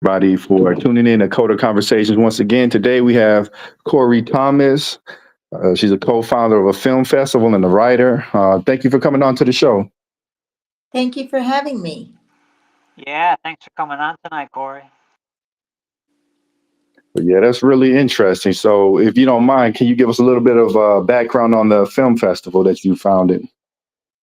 Everybody for tuning in to Coda Conversations. Once again, today we have Cori Thomas. She's a co-founder of a film festival and a writer. Thank you for coming on to the show. Thank you for having me. Yeah, thanks for coming on tonight, Corey. But yeah, that's really interesting. So, if you don't mind, can you give us a little bit of background on the film festival that you founded?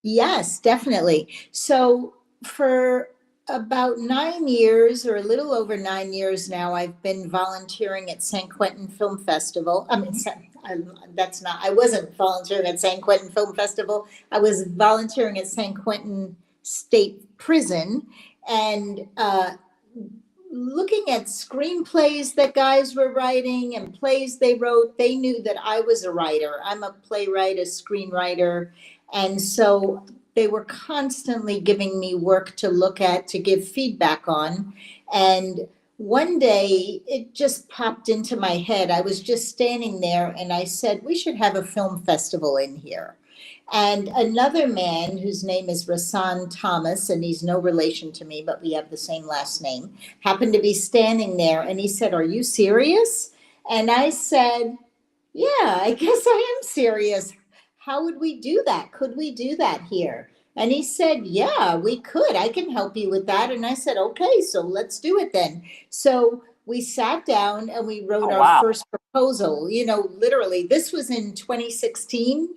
Yes, definitely. So, for about 9 years, or a little over 9 years now, I've been volunteering at San Quentin Film Festival. I wasn't volunteering at San Quentin Film Festival. I was volunteering at San Quentin State Prison and looking at screenplays that guys were writing and plays they wrote. They knew that I was a writer. I'm a playwright, a screenwriter. And so they were constantly giving me work to look at, to give feedback on. And one day it just popped into my head. I was just standing there and I said, we should have a film festival in here. And another man whose name is Rasan Thomas, and he's no relation to me, but we have the same last name, happened to be standing there and he said, are you serious? And I said, yeah, I guess I am serious. How would we do that? Could we do that here? And he said, yeah, we could. I can help you with that. And I said, okay, so let's do it then. So we sat down and we wrote our first proposal. Literally, this was in 2016.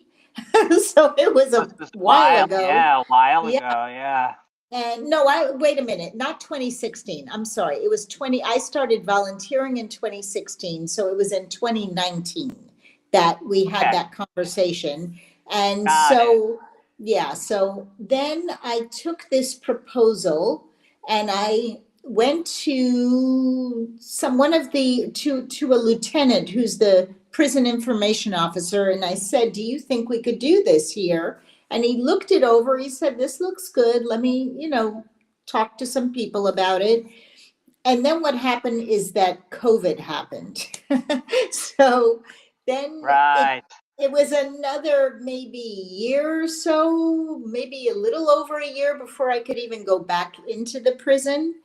So it was a while ago. Yeah, a while ago, yeah. And no, wait a minute, not 2016. I'm sorry. It was I started volunteering in 2016. So it was in 2019 that we had that conversation. And so then I took this proposal and I went to to a lieutenant who's the prison information officer. And I said, do you think we could do this here? And he looked it over. He said, this looks good. Let me, talk to some people about it. And then what happened is that COVID happened. So then it was another maybe year or so, maybe a little over a year before I could even go back into the prison.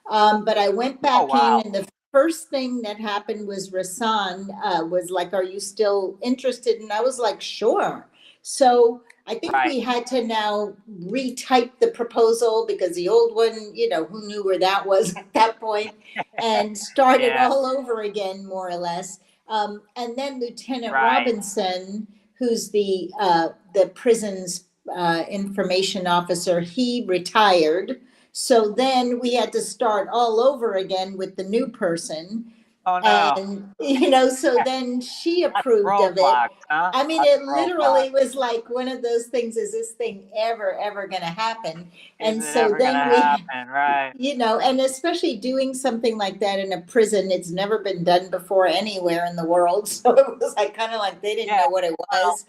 But I went back in, and the first thing that happened was Rasan was like, are you still interested? And I was like, sure. So I think we had to now retype the proposal because the old one, who knew where that was at that point, and started all over again, more or less. And then Lieutenant Robinson, who's the prison's information officer, he retired. So then we had to start all over again with the new person. Oh, no. And, so then she approved of it. Huh? I mean, it literally was like one of those things, is this thing ever going to happen? And so then and especially doing something like that in a prison, it's never been done before anywhere in the world. So it was like kind of like they didn't know what it was.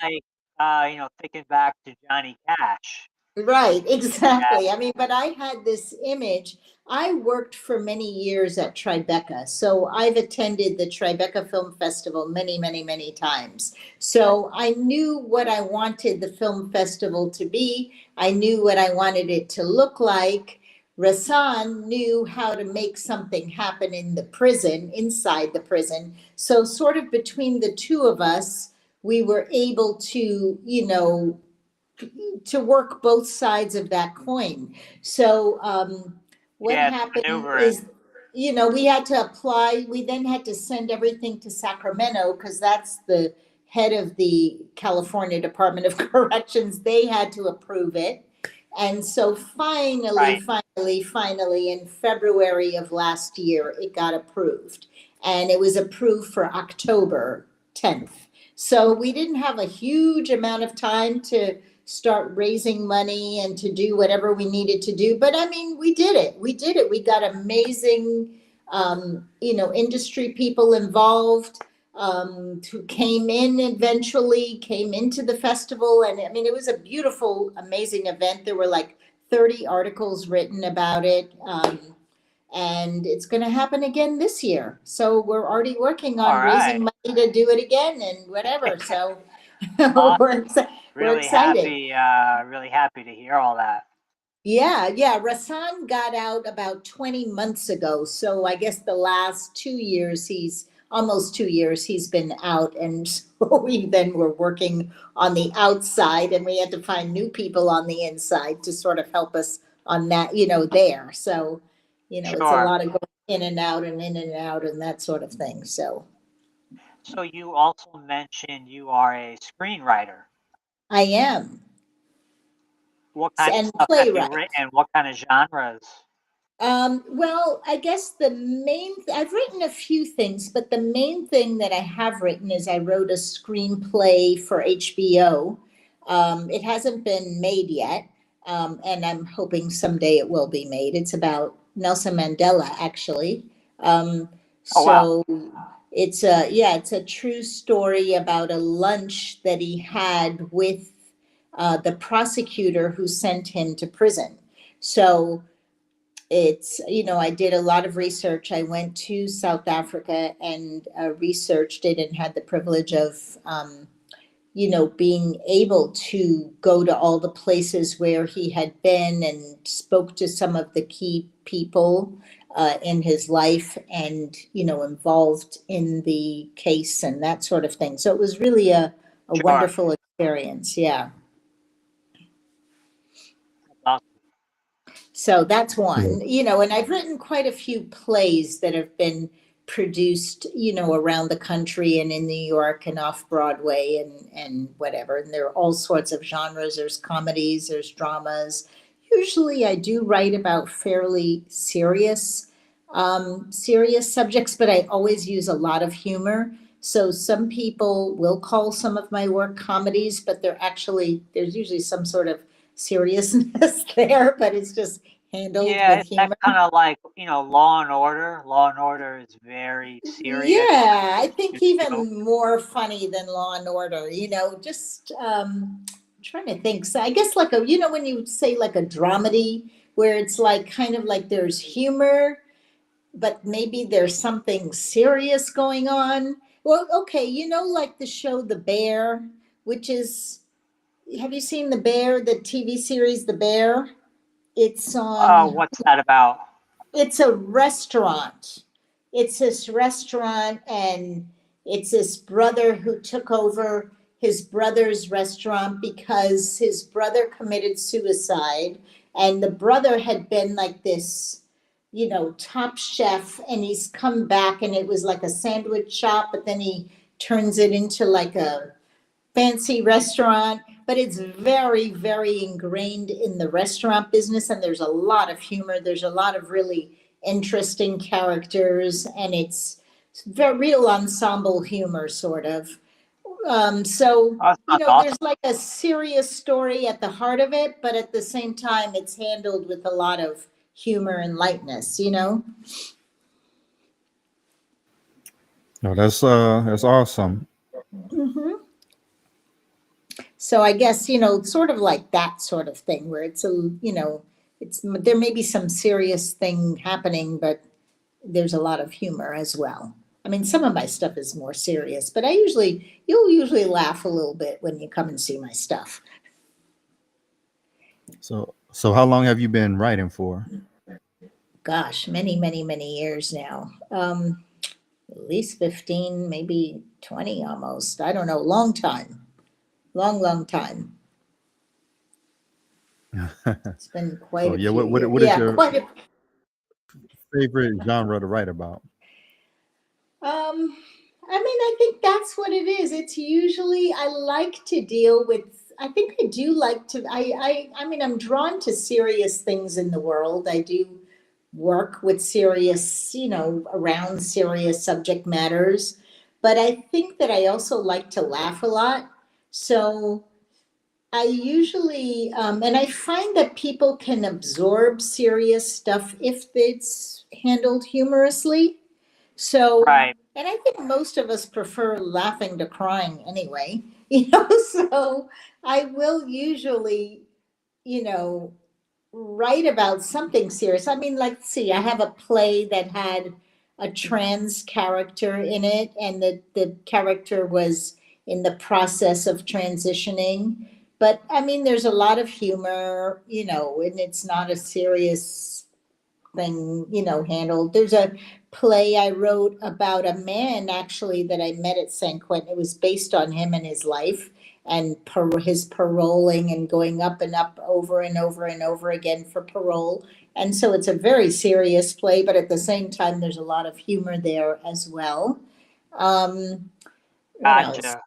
Thinking back to Johnny Cash. Right, exactly. Yeah. I mean, but I had this image. I worked for many years at Tribeca. So I've attended the Tribeca Film Festival many, many, many times. So I knew what I wanted the film festival to be. I knew what I wanted it to look like. Rasan knew how to make something happen in the prison, inside the prison. So sort of between the two of us, we were able to, to work both sides of that coin. So what happened is, we had to apply. We then had to send everything to Sacramento because that's the head of the California Department of Corrections. They had to approve it. And so finally, in February of last year, it got approved. And it was approved for October 10th. So we didn't have a huge amount of time to start raising money and to do whatever we needed to do. But I mean, we did it. We got amazing, industry people involved who came into the festival. And I mean, it was a beautiful, amazing event. There were like 30 articles written about it. And it's going to happen again this year. So we're already working on raising money to do it again and whatever. So we're excited. Really happy to hear all that. Yeah. Rasan got out about 20 months ago. So I guess the last 2 years, almost 2 years, he's been out. And so we then were working on the outside and we had to find new people on the inside to sort of help us on that, there. So, it's a Sure. lot of going in and out and in and out and that sort of thing. So So you also mentioned you are a screenwriter. I am. What kind of And stuff have you playwright. written? What kind of genres? Well, I guess I've written a few things, but the main thing that I have written is I wrote a screenplay for HBO. It hasn't been made yet, and I'm hoping someday it will be made. It's about Nelson Mandela, actually. Um, Oh, wow. so it's a true story about a lunch that he had with the prosecutor who sent him to prison. So I did a lot of research. I went to South Africa and researched it and had the privilege of, being able to go to all the places where he had been and spoke to some of the key people in his life and, involved in the case and that sort of thing. So it was really a Sure. wonderful experience. Yeah. Awesome. So that's Yeah. one, and I've written quite a few plays that have been produced, around the country and in New York and off Broadway and whatever. And there are all sorts of genres. There's comedies, there's dramas. Usually I do write about fairly serious subjects, but I always use a lot of humor. So some people will call some of my work comedies, but there's usually some sort of seriousness there, but it's just handled Yeah, with is that humor. kind of like, Law and Order? Law and Order is very serious. Yeah, I think It's joke. even more funny than Law and Order, just trying to think. So I guess like when you say like a dramedy where it's like kind of like there's humor, but maybe there's something serious going on. Well, okay, like the show The Bear, which is, have you seen The Bear, the TV series The Bear? It's Oh, on, what's that about? it's a restaurant. It's this restaurant, and it's this brother who took over his brother's restaurant because his brother committed suicide. And the brother had been like this, top chef, and he's come back, and it was like a sandwich shop, but then he turns it into like a fancy restaurant, but it's very, very ingrained in the restaurant business. And there's a lot of humor. There's a lot of really interesting characters, and it's very real ensemble humor, sort of. So, Oh, that sounds awesome. there's like a serious story at the heart of it, but at the same time, it's handled with a lot of humor and lightness, No, that's awesome. Mm-hmm. So I guess, sort of like that sort of thing where there may be some serious thing happening, but there's a lot of humor as well. I mean, some of my stuff is more serious, but you'll usually laugh a little bit when you come and see my stuff. So how long have you been writing for? Gosh, many, many, many years now. At least 15, maybe 20 almost. I don't know, long time. Long time. It's been quite So a yeah, few years. what is Yeah, your quite a favorite genre to write about? I mean, I think that's what it is. It's usually I like to deal with. I think I do like to. I mean, I'm drawn to serious things in the world. I do work with serious, around serious subject matters. But I think that I also like to laugh a lot. So I usually, and I find that people can absorb serious stuff if it's handled humorously. So, Right. and I think most of us prefer laughing to crying anyway, so I will usually, you know, write about something serious. I mean, like, see, I have a play that had a trans character in it, and the character was in the process of transitioning But I mean, there's a lot of humor, and it's not a serious thing, handled. There's a play I wrote about a man actually that I met at San Quentin. It was based on him and his life and his paroling and going up and up over and over and over again for parole. And so it's a very serious play, but at the same time, there's a lot of humor there as well. Um, what else? Gotcha.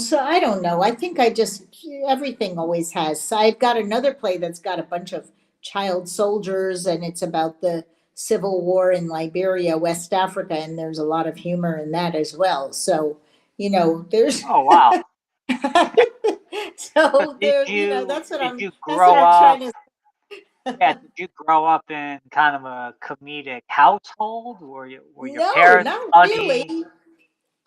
So I don't know. I think everything always has. So I've got another play that's got a bunch of child soldiers, and it's about the Civil War in Liberia, West Africa, and there's a lot of humor in that as well. So, there's Oh, wow. So so there, that's what did I'm you that's what grow I'm up? trying to. Yeah, did you grow up in kind of a comedic household? Were your No, parents not really. funny?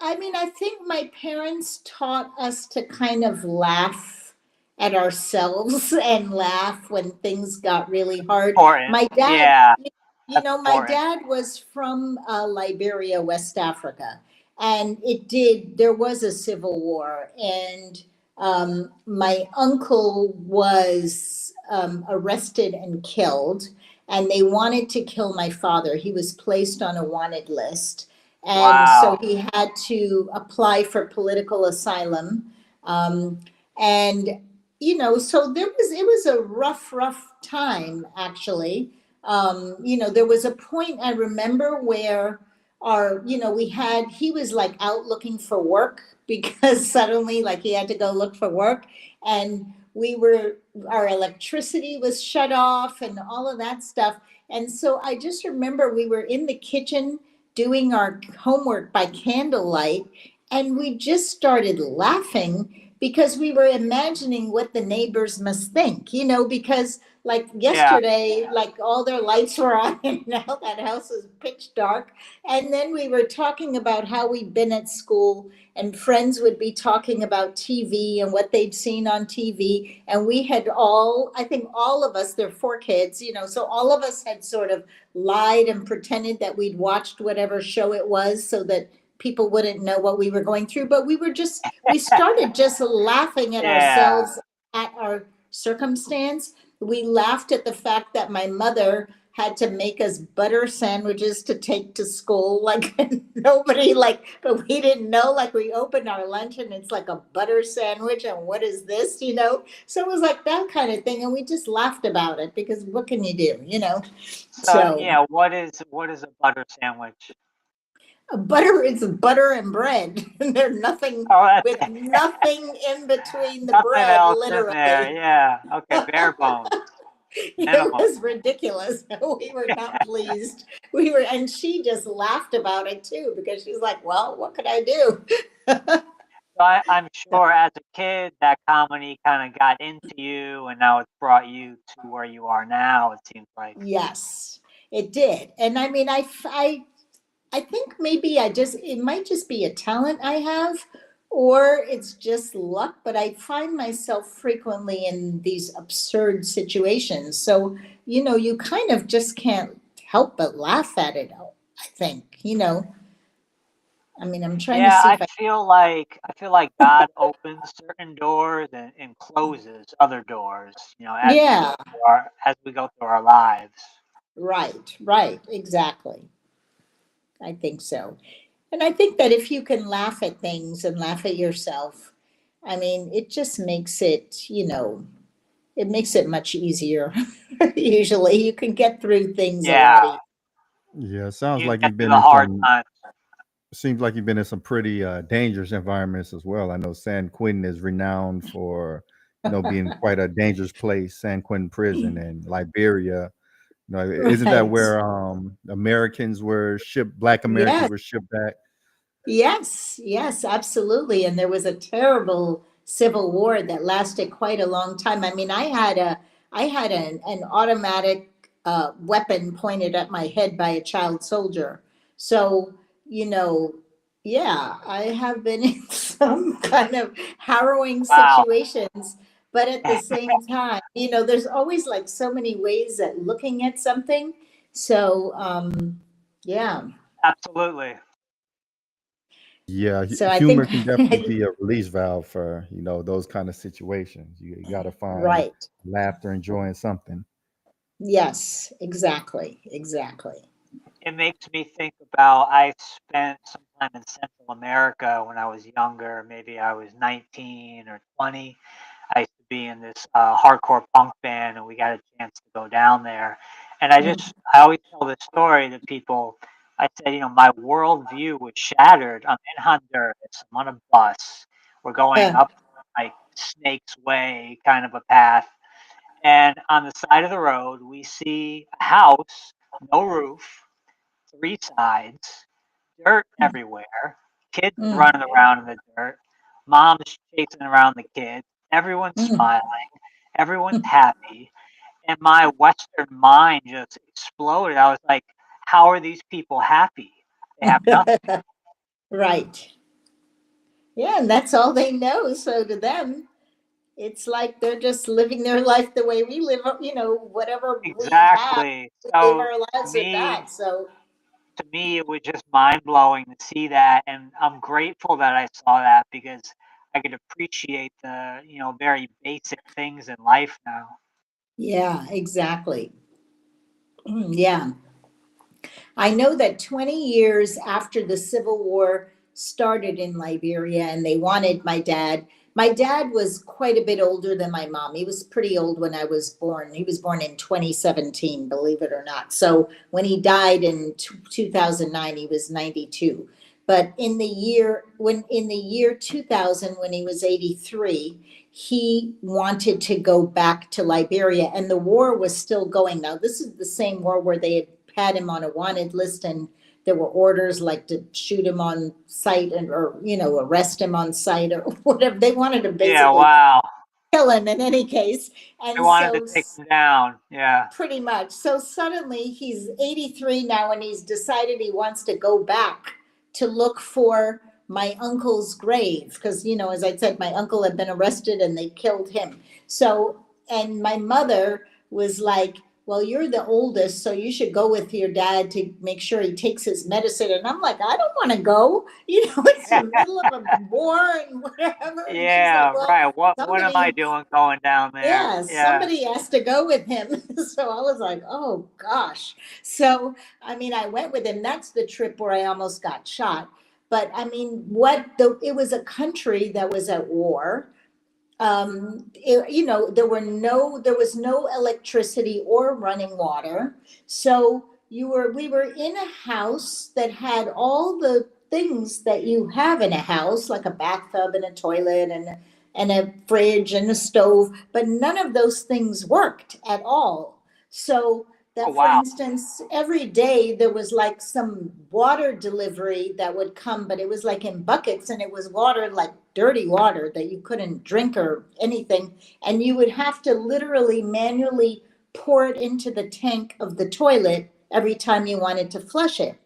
I mean, I think my parents taught us to kind of laugh at ourselves and laugh when things got really hard. Important. My dad, Yeah, that's my important. dad was from Liberia, West Africa, and there was a civil war, and my uncle was arrested and killed, and they wanted to kill my father. He was placed on a wanted list, and so Wow. he had to apply for political asylum. Um, and so it was a rough time actually. There was a point I remember where he was like out looking for work because suddenly like he had to go look for work, and our electricity was shut off and all of that stuff. And so I just remember we were in the kitchen doing our homework by candlelight, and we just started laughing because we were imagining what the neighbors must think, because like Yeah. yesterday, like all their lights were on and now that house is pitch dark. And then we were talking about how we'd been at school, and friends would be talking about TV and what they'd seen on TV. And we had I think all of us, there are four kids, so all of us had sort of lied and pretended that we'd watched whatever show it was so that people wouldn't know what we were going through. But we started just laughing at Yeah. ourselves, at our circumstance. We laughed at the fact that my mother had to make us butter sandwiches to take to school. Like nobody but we didn't know, like we opened our lunch and it's like a butter sandwich. And what is this, So it was like that kind of thing. And we just laughed about it because what can you do? So So yeah, what is a butter sandwich? butter is butter and bread. There's nothing Oh, that's with nothing in between the nothing bread, else in there. literally. Yeah. Okay, bare bones, It minimum. was ridiculous. We were not pleased. And she just laughed about it too because she's like, well, what could I do? So I'm sure as a kid that comedy kind of got into you, and now it's brought you to where you are now. It seems like. Yes, it did. And I mean, I think maybe it might just be a talent I have, or it's just luck, but I find myself frequently in these absurd situations. So, you kind of just can't help but laugh at it, I think. I mean, I'm trying to Yeah, see if I feel like God opens certain doors and closes other doors, yeah, as we go through our lives. right, exactly. I think so. And I think that if you can laugh at things and laugh at yourself, I mean, it just it makes it much easier. Usually you can get through things a lot Yeah, easier. Yeah, sounds you like get you've through been the in hard some times. seems like you've been in some pretty dangerous environments as well. I know San Quentin is renowned for, being quite a dangerous place, San Quentin prison and Liberia. Isn't that Right. where Americans were shipped, black Americans Yes. were shipped back? Yes, absolutely. And there was a terrible civil war that lasted quite a long time. I mean, I had an automatic weapon pointed at my head by a child soldier. So, you know, yeah, I have been in some kind of harrowing Wow, situations, but at the same time, there's always like so many ways at looking at something. So, yeah. absolutely. Yeah, So I humor think, can definitely be a release valve for, those kind of situations. You got to find right. laughter, enjoying something. Yes, exactly, exactly. It makes me think about I spent some time in Central America when I was younger. Maybe I was 19 or 20. I used to be in this hardcore punk band, and we got a chance to go down there. And Mm. I always tell this story to people. I said, my worldview was shattered. I'm in Honduras. I'm on a bus. We're going Uh, up like Snake's Way kind of a path. And on the side of the road, we see a house, no roof, three sides, dirt everywhere, kids mm, running around in the dirt, moms chasing around the kids, everyone's mm. smiling, everyone's happy. And my Western mind just exploded. I was like, how are these people happy? They have nothing. Right. Yeah, and that's all they know. So to them, it's like they're just living their life the way we live, whatever we have, Exactly. we live So our to lives with that. me, So, to me, it was just mind blowing to see that, and I'm grateful that I saw that because I could appreciate the very basic things in life now. yeah, exactly. Yeah. I know that 20 years after the Civil War started in Liberia and they wanted my dad was quite a bit older than my mom. He was pretty old when I was born. He was born in 2017, believe it or not. So when he died in 2009, he was 92. But in the year 2000, when he was 83, he wanted to go back to Liberia and the war was still going. Now, this is the same war where they had him on a wanted list and there were orders like to shoot him on sight or arrest him on sight or whatever. They wanted to Yeah, basically wow. kill him in any case. They And wanted to so take them down. Yeah. pretty much. So suddenly he's 83 now and he's decided he wants to go back to look for my uncle's grave. Because, as I said, my uncle had been arrested and they killed him. So, and my mother was like, well, you're the oldest, so you should go with your dad to make sure he takes his medicine. And I'm like, I don't want to go. It's the middle of a war and whatever. And she's like, Yeah, well, right. What am I somebody doing going down there? yeah, Yeah. somebody has to go with him. So I was like, oh gosh. So, I mean, I went with him. That's the trip where I almost got shot. But I mean, it was a country that was at war. There was no electricity or running water. So we were in a house that had all the things that you have in a house, like a bathtub and a toilet and a fridge and a stove, but none of those things worked at all. So Oh, that, for wow. instance, every day there was like some water delivery that would come, but it was like in buckets and it was water, like dirty water that you couldn't drink or anything. And you would have to literally manually pour it into the tank of the toilet every time you wanted to flush it.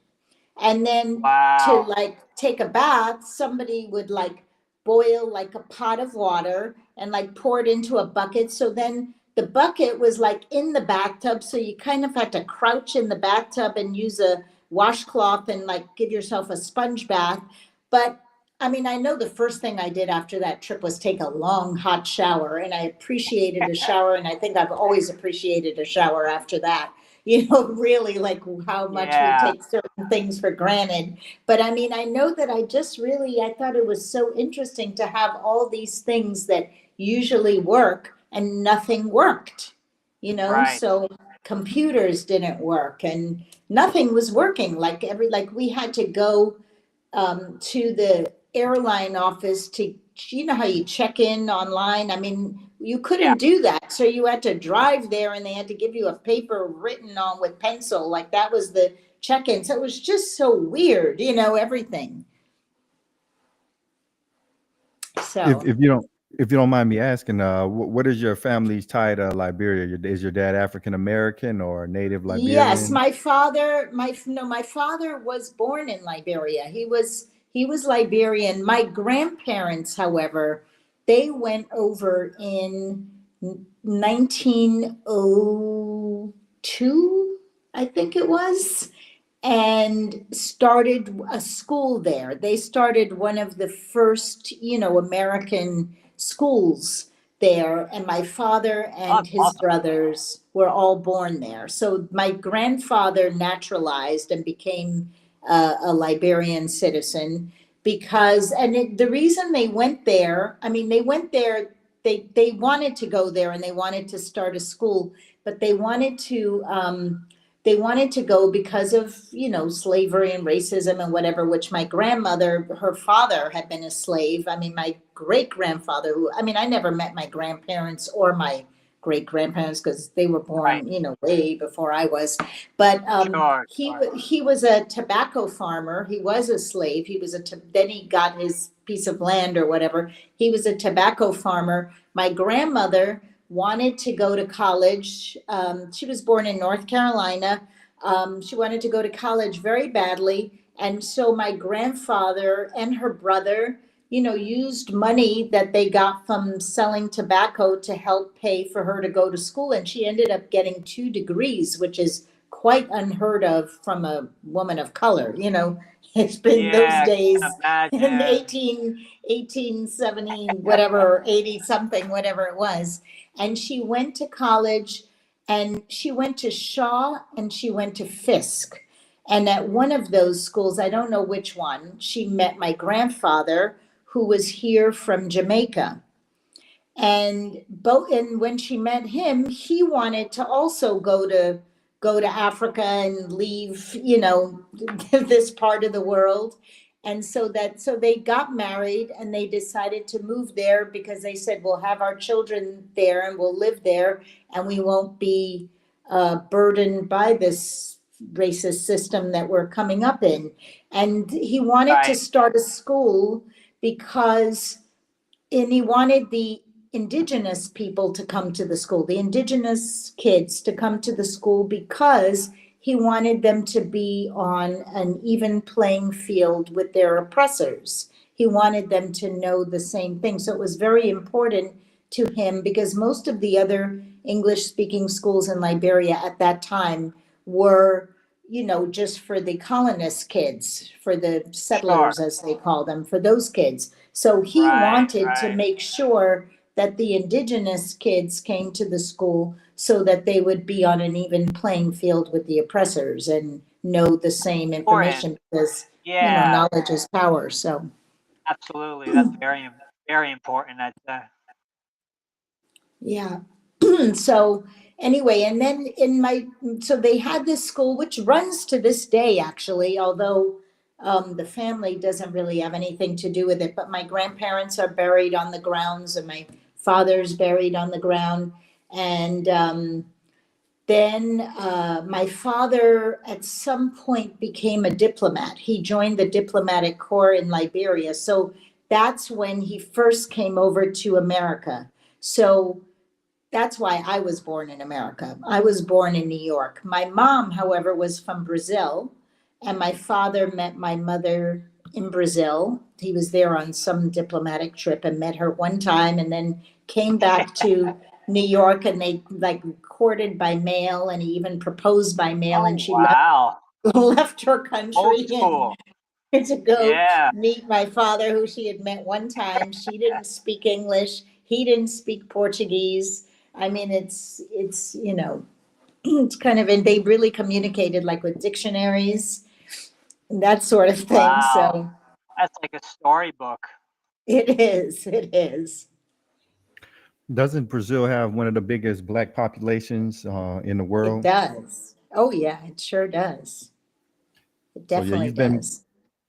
And then to Wow. like take a bath, somebody would like boil like a pot of water and like pour it into a bucket. So then the bucket was like in the bathtub. So you kind of had to crouch in the bathtub and use a washcloth and like give yourself a sponge bath. But I mean, I know the first thing I did after that trip was take a long hot shower, and I appreciated a shower. And I think I've always appreciated a shower after that. Really like how much we Yeah, take certain things for granted. But I mean, I know that I thought it was so interesting to have all these things that usually work and nothing worked, right. so computers didn't work and nothing was working. Like we had to go to the airline office to, how you check in online. I mean, you Yeah. couldn't do that. So you had to drive there and they had to give you a paper written on with pencil. Like that was the check in. So it was just so weird, everything. If So. if you don't if you don't mind me asking, what is your family's tie to Liberia? Is your dad African American or native Yes, Liberian? my father, my father was born in Liberia. He was Liberian. My grandparents, however, they went over in 1902, I think it was. and started a school there. They started one of the first, American schools there. And my father Oh, and his awesome. brothers were all born there. So my grandfather naturalized and became a Liberian citizen because, the reason they went there, they went there, they wanted to go there and they wanted to start a school, but they wanted to go because of, slavery and racism and whatever, which my grandmother, her father had been a slave. My great grandfather, I never met my grandparents or my great grandparents because they were Right. born, way before I was. But Sure. he Sure. he was a tobacco farmer. He was a slave. Then he got his piece of land or whatever. He was a tobacco farmer. My grandmother wanted to go to college. She was born in North Carolina. She wanted to go to college very badly. And so my grandfather and her brother, used money that they got from selling tobacco to help pay for her to go to school. And she ended up getting 2 degrees, which is quite unheard of from a woman of color. It's been those Yeah, days can in imagine. 1870, whatever, 80 something, whatever it was. And she went to college and she went to Shaw and she went to Fisk. And at one of those schools, I don't know which one, she met my grandfather, who was here from Jamaica. And when she met him, he wanted to also go to Africa and leave, this part of the world. And so they got married and they decided to move there because they said, we'll have our children there and we'll live there and we won't be burdened by this racist system that we're coming up in. And he wanted to Right. start a school because and he wanted the indigenous people to come to the school, the indigenous kids to come to the school because he wanted them to be on an even playing field with their oppressors. He wanted them to know the same thing. So it was very important to him because most of the other English speaking schools in Liberia at that time were, just for the colonist kids, for the Sure. settlers, as they call them, for those kids. So he Right. wanted to Right. make sure that the indigenous kids came to the school so that they would be on an even playing field with the oppressors and know the same Important. information because, Yeah, knowledge is power. So, absolutely. That's very important. yeah. So anyway, and then so they had this school, which runs to this day, actually, although the family doesn't really have anything to do with it. But my grandparents are buried on the grounds, and my father's buried on the ground. And then my father, at some point, became a diplomat. He joined the diplomatic corps in Liberia. So that's when he first came over to America. So that's why I was born in America. I was born in New York. My mom, however, was from Brazil, and my father met my mother in Brazil. He was there on some diplomatic trip and met her one time and then came back to New York and they like courted by mail and he even proposed by mail and Oh, she left, wow. left her Old country school. to go Yeah. meet my father, who she had met one time. She didn't speak English. He didn't speak Portuguese. It's it's kind of, and they really communicated like with dictionaries and that sort of thing. Wow. So That's like a storybook. it is. Doesn't Brazil have one of the biggest black populations in the It world? does. Oh yeah, it sure does. It So yeah, definitely does.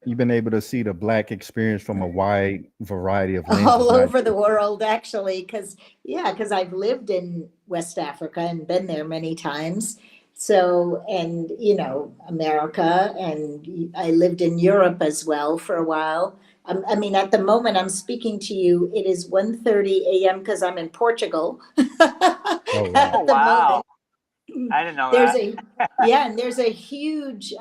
you've been able to see the black experience from a wide variety of lenses, All not over the just world, actually, because I've lived in West Africa and been there many times. So, and America, and I lived in Europe as well for a while. At the moment I'm speaking to you, it is 1:30 a.m. because I'm in Portugal oh Oh, wow. at the wow. moment. I didn't know There's that. a Yeah, and there's a huge,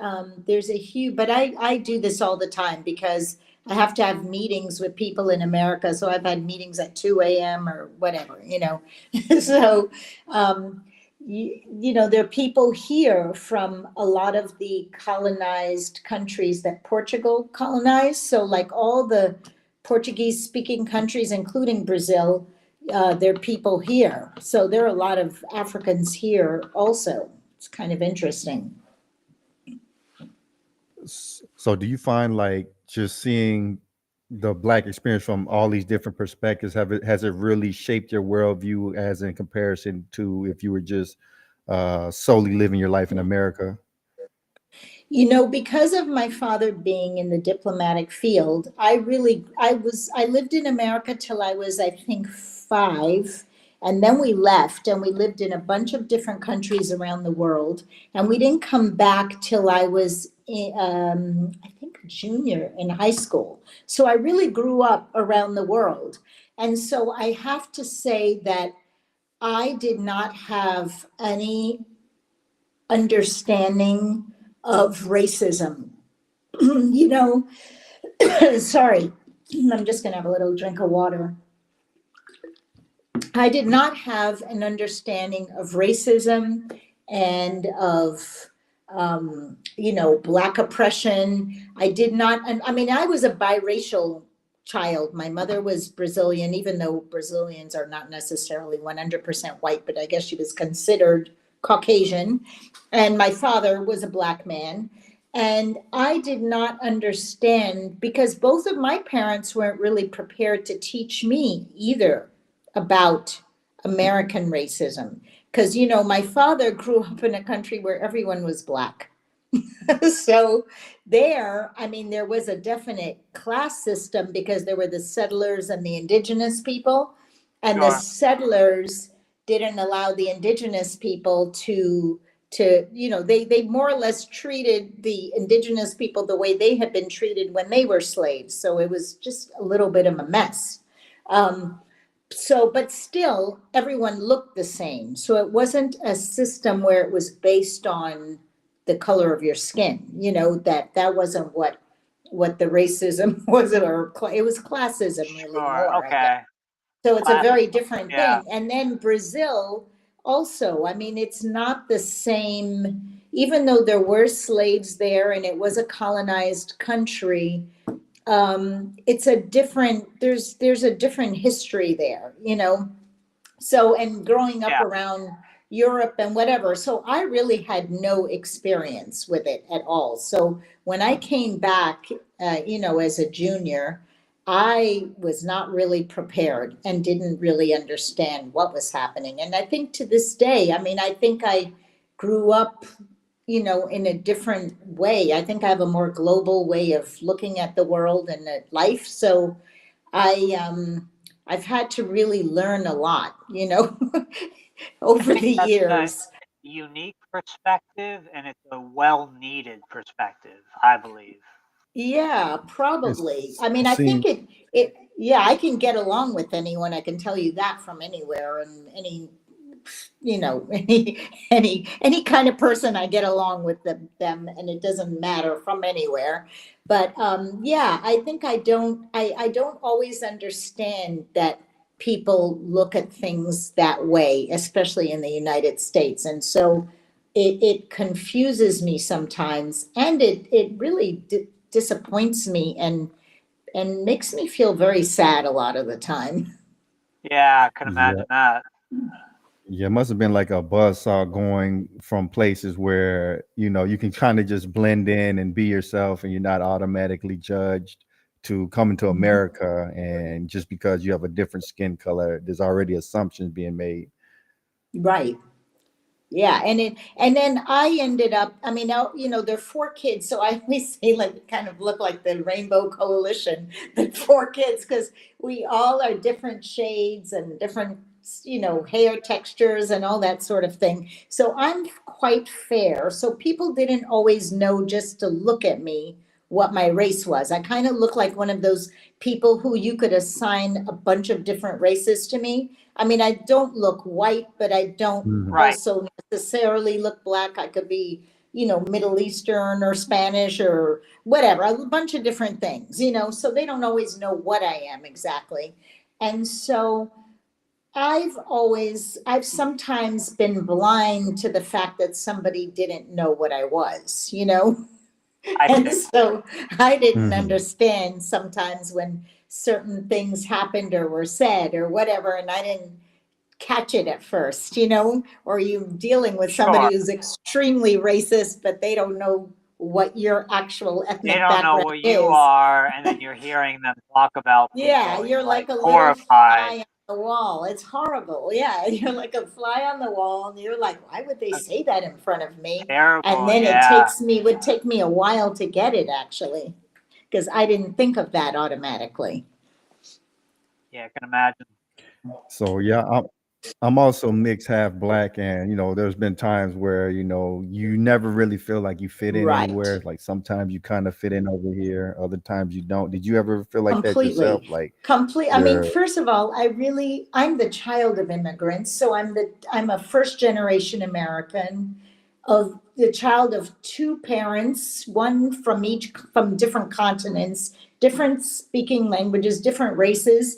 but I do this all the time because I have to have meetings with people in America. So I've had meetings at 2 a.m. or whatever. So um there are people here from a lot of the colonized countries that Portugal colonized. So like all the Portuguese speaking countries, including Brazil, there are people here. So there are a lot of Africans here also. It's kind of interesting. So do you find like just seeing the Black experience from all these different perspectives, has it really shaped your worldview as in comparison to if you were just solely living your life in America? Because of my father being in the diplomatic field, I lived in America till I was, I think, 5. And then we left and we lived in a bunch of different countries around the world. And we didn't come back till I was, I think, junior in high school. So I really grew up around the world. And so I have to say that I did not have any understanding of racism. Sorry, I'm just going to have a little drink of water. I did not have an understanding of racism and of, Black oppression. I did not, I mean, I was a biracial child. My mother was Brazilian, even though Brazilians are not necessarily 100% white, but I guess she was considered Caucasian. And my father was a Black man. And I did not understand, because both of my parents weren't really prepared to teach me either about American racism. Because, my father grew up in a country where everyone was Black. So there was a definite class system because there were the settlers and the indigenous people. And the Sure. settlers didn't allow the indigenous people to they more or less treated the indigenous people the way they had been treated when they were slaves. So it was just a little bit of a mess. But still, everyone looked the same. So it wasn't a system where it was based on the color of your skin. That wasn't what the racism was, or it was classism really Sure. more. I guess. Okay. So it's a very different Yeah. thing. And then Brazil also, it's not the same, even though there were slaves there and it was a colonized country. It's a different, there's a different history there, So, and growing up Yeah. around Europe and whatever. So I really had no experience with it at all. So when I came back, as a junior, I was not really prepared and didn't really understand what was happening. And I think to this day, I think I grew up, in a different way. I think I have a more global way of looking at the world and at life. So I've had to really learn a lot, over the That's years. a unique perspective, and it's a well-needed perspective, I believe. Yeah, probably. It's, I think seeing yeah, I can get along with anyone. I can tell you that from anywhere, and any kind of person I get along with them, and it doesn't matter from anywhere. But yeah, I think I don't always understand that people look at things that way, especially in the United States. And so it confuses me sometimes, and it really disappoints me and makes me feel very sad a lot of the time. Yeah, I can yeah, imagine that. yeah, it must have been like a buzzsaw going from places where you can kind of just blend in and be yourself, and you're not automatically judged, to coming to America, and just because you have a different skin color, there's already assumptions being made. Right. Yeah, and then I ended up, now, there are 4 kids, so I always say, like, we kind of look like the Rainbow Coalition, the 4 kids, because we all are different shades and different, hair textures and all that sort of thing. So I'm quite fair. So people didn't always know just to look at me what my race was. I kind of look like one of those people who you could assign a bunch of different races to me. I don't look white, but I don't Mhm. Right. also necessarily look Black. I could be, Middle Eastern or Spanish or whatever, a bunch of different things, so they don't always know what I am exactly. And so I've sometimes been blind to the fact that somebody didn't know what I was, you know? I And see. so I didn't Mhm. understand sometimes when certain things happened or were said or whatever, and I didn't catch it at first, you know? Or you dealing with Sure. somebody who's extremely racist, but they don't know what your actual They ethnic don't know background what you is. are, and then you're hearing them talk about Yeah, people, and you're you're like like a little horrified. fly on the wall. It's horrible. Yeah, you're like a fly on the wall, and you're like, why would they say that in front of me? And Terrible. then Yeah. would take me a while to get it actually, because I didn't think of that automatically. Yeah, I can imagine. So yeah, I'm also mixed, half black, and there's been times where you never really feel like you fit in Right. anywhere. Like sometimes you kind of fit in over here, other times you don't. Did you ever feel like that yourself? Completely. Like I mean, where? first of all, I'm the child of immigrants, so I'm a first generation American, of the child of two parents, one from different continents, different speaking languages, different races.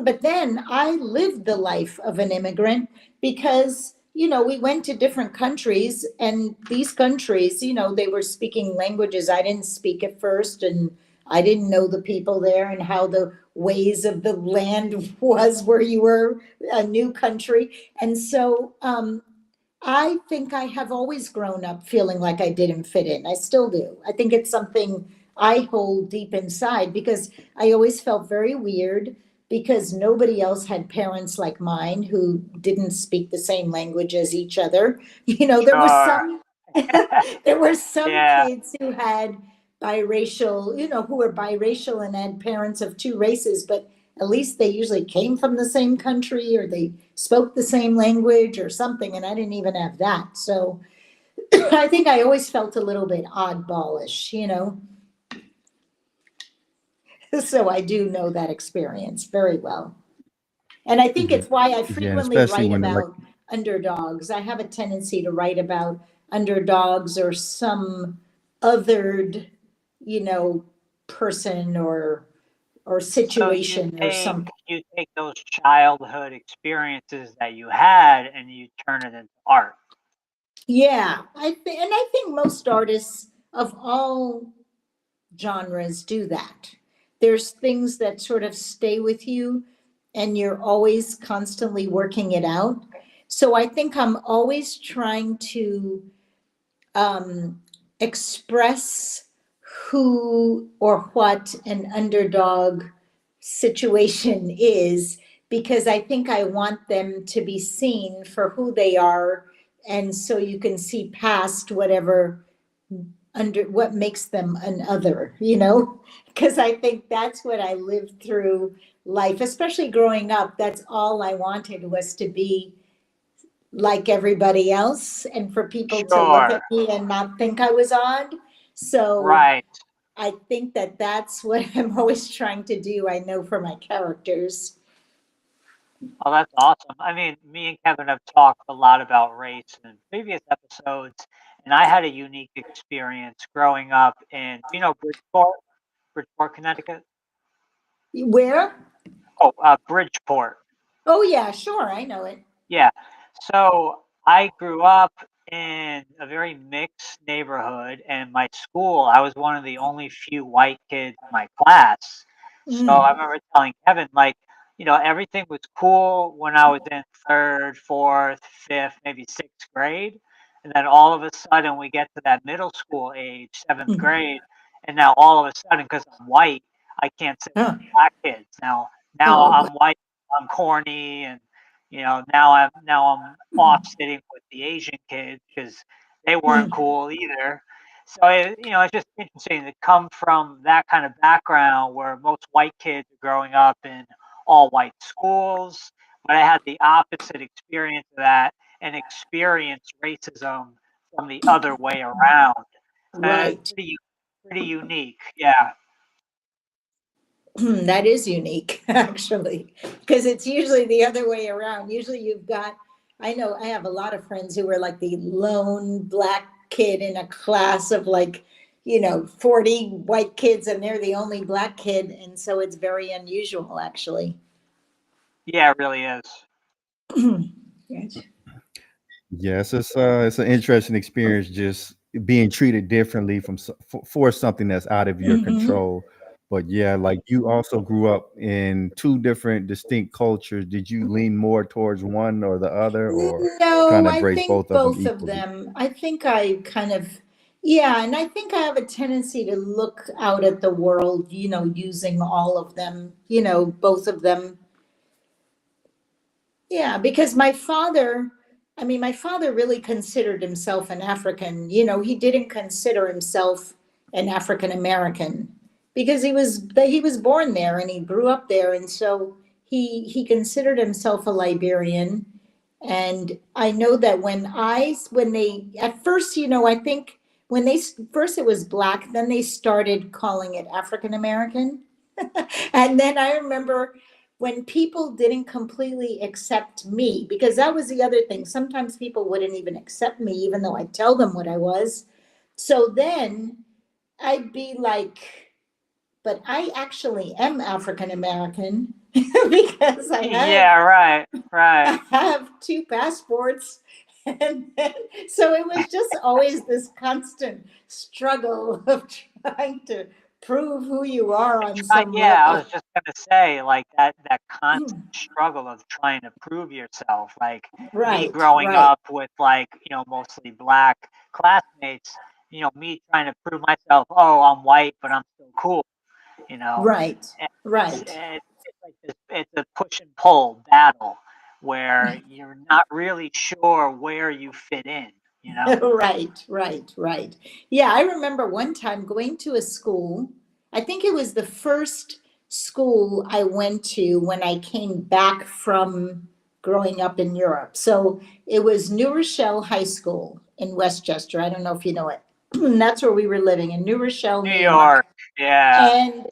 But then I lived the life of an immigrant because, we went to different countries, and these countries, they were speaking languages I didn't speak at first, and I didn't know the people there and how the ways of the land was where you were a new country. And so I think I have always grown up feeling like I didn't fit in. I still do. I think it's something I hold deep inside because I always felt very weird because nobody else had parents like mine who didn't speak the same language as each other. There were Sure. some there were some Yeah. kids who had biracial, who were biracial and had parents of two races, but at least they usually came from the same country or they spoke the same language or something, and I didn't even have that. So I think I always felt a little bit oddballish, so I do know that experience very well. And I think Mhm. it's why I Yeah, and frequently especially write when like. about underdogs. I have a tendency to write about underdogs or some othered, you know, person or So you situation or take something. you take those childhood experiences that you had and you turn it into art. Yeah, and I think most artists of all genres do that. There's things that sort of stay with you and you're always constantly working it out. So I think I'm always trying to um, express who or what an underdog situation is because I think I want them to be seen for who they are. And so you can see past whatever under what makes them an other, because I think that's what I lived through life, especially growing up. That's all I wanted was to be like everybody else and for people to look Sure. at me and not think I was odd. So Right. I think that that's what I'm always trying to do. I know for my characters. Oh, that's awesome. I mean, me and Kevin have talked a lot about race in previous episodes, and I had a unique experience growing up in, Bridgeport, Connecticut? Where? Oh, Bridgeport. Oh, yeah, sure. I know it. Yeah. So I grew up in a very mixed neighborhood, and my school, I was one of the only few white kids in my class. So I Mm. remember telling Kevin, like, everything was cool when I was in third, fourth, fifth, maybe sixth grade. And then all of a sudden we get to that middle school age, seventh Mm. grade, and now all of a sudden, because I'm white, I can't sit with Huh. the black kids. Now Oh, I'm white, I'm corny, and now I'm off sitting with the Asian kids because they weren't mm. cool either. So it's just interesting to come from that kind of background where most white kids are growing up in all white schools, but I had the opposite experience of that and experienced racism from the other way around. So it's Right. pretty unique. Yeah. That is unique, actually, because it's usually the other way around. Usually I know I have a lot of friends who were like the lone black kid in a class of 40 white kids, and they're the only black kid. And so it's very unusual, actually. Yeah, it really is. Yes. Yes, it's an interesting experience just being treated differently for something that's out of your Mhm. control. But yeah, like you also grew up in two different distinct cultures. Did you lean more towards one or the other, or No, kind of I embrace think both of them both of equally? them. I think I kind of, yeah, and I think I have a tendency to look out at the world, using all of them, both of them. Yeah, because my father really considered himself an African. He didn't consider himself an African American because he was born there and he grew up there, and so he considered himself a Liberian. And I know that when they at first, I think when first it was black, then they started calling it African American. And then I remember when people didn't completely accept me, because that was the other thing. Sometimes people wouldn't even accept me, even though I tell them what I was. So then I'd be like, but I actually am African American because Yeah, right, I right. have two passports. And then, so it was just always this constant struggle of trying to prove who you are on some Yeah, I was level. just gonna say, like, that constant struggle of trying to prove yourself. Like me Right, growing right, up with, like, mostly black classmates, me trying to prove myself, oh, I'm white, but I'm still cool, you know. right, And right. it's like this, it's a push and pull battle where you're not really sure where you fit in, you know? Right, right, right. Yeah, I remember one time going to a school. I think it was the first school I went to when I came back from growing up in Europe. So it was New Rochelle High School in Westchester. I don't know if you know it. That's where we were living, in New Rochelle, New New York. York, yeah. And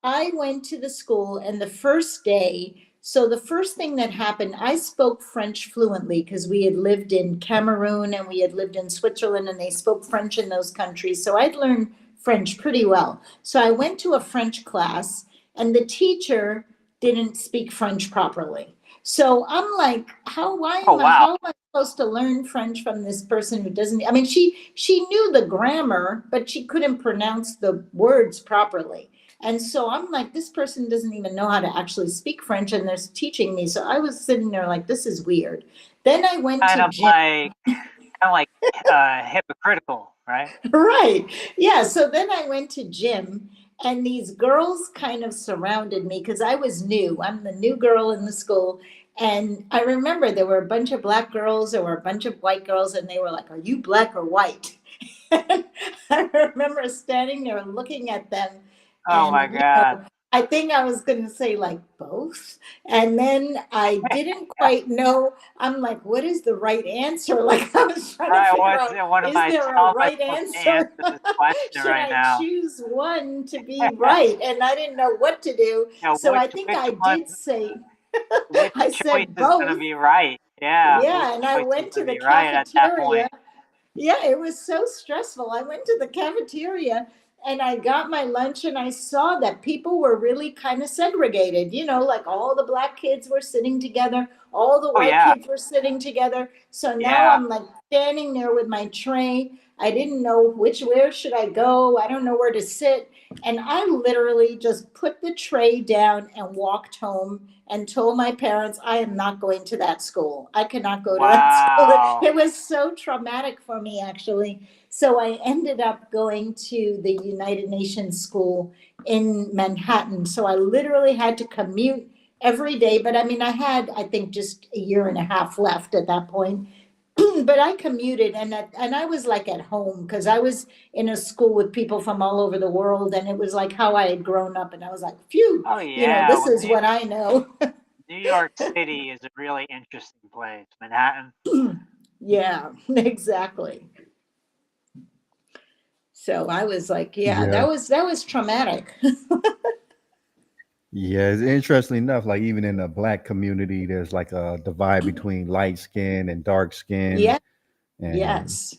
I went to the school, and the first day, so the first thing that happened, I spoke French fluently because we had lived in Cameroon and we had lived in Switzerland, and they spoke French in those countries. So I'd learned French pretty well. So I went to a French class, and the teacher didn't speak French properly. So I'm like, Oh, wow. how am I supposed to learn French from this person who doesn't, I mean, she knew the grammar, but she couldn't pronounce the words properly. And so I'm like, this person doesn't even know how to actually speak French, and they're teaching me. So I was sitting there like, this is weird. Then I went Kind to of gym. like hypocritical, right? Right. Yeah. So then I went to gym, and these girls kind of surrounded me because I was new. I'm the new girl in the school. And I remember there were a bunch of black girls, there were a bunch of white girls, and they were like, are you black or white? And I remember standing there looking at them, Oh my and God. I think I was going to say like both. And then I didn't quite know. I'm like, what is the right answer? Like, I was trying to I figure was out, what am is I there a how am I right supposed to answer? answer this question Should right I now? choose one to be right? And I didn't know what to do. So I think Which I one, did say, which I choice said is gonna both. be right? Yeah, which Yeah. And I choice is went to gonna the be right at that cafeteria. point? Yeah, it was so stressful. I went to the cafeteria and I got my lunch, and I saw that people were really kind of segregated. Like all the black kids were sitting together, all the Oh white yeah, kids were sitting together. So now yeah. I'm like standing there with my tray. I didn't know where should I go? I don't know where to sit. And I literally just put the tray down and walked home and told my parents, I am not going to that school. I cannot go to that school. Wow. It was so traumatic for me, actually. So I ended up going to the United Nations school in Manhattan. So I literally had to commute every day. But I mean, I had, I think, just a year and a half left at that point. But I commuted, and I was like at home because I was in a school with people from all over the world, and it was like how I had grown up, and I was like, phew, Oh yeah. this Well, is what I know. New York City is a really interesting place. Manhattan. Yeah, exactly. So I was like, yeah, Yeah. that was traumatic. Yeah, it's interesting enough, like even in the black community, there's like a divide between light skin and dark skin. Yeah, And, yes.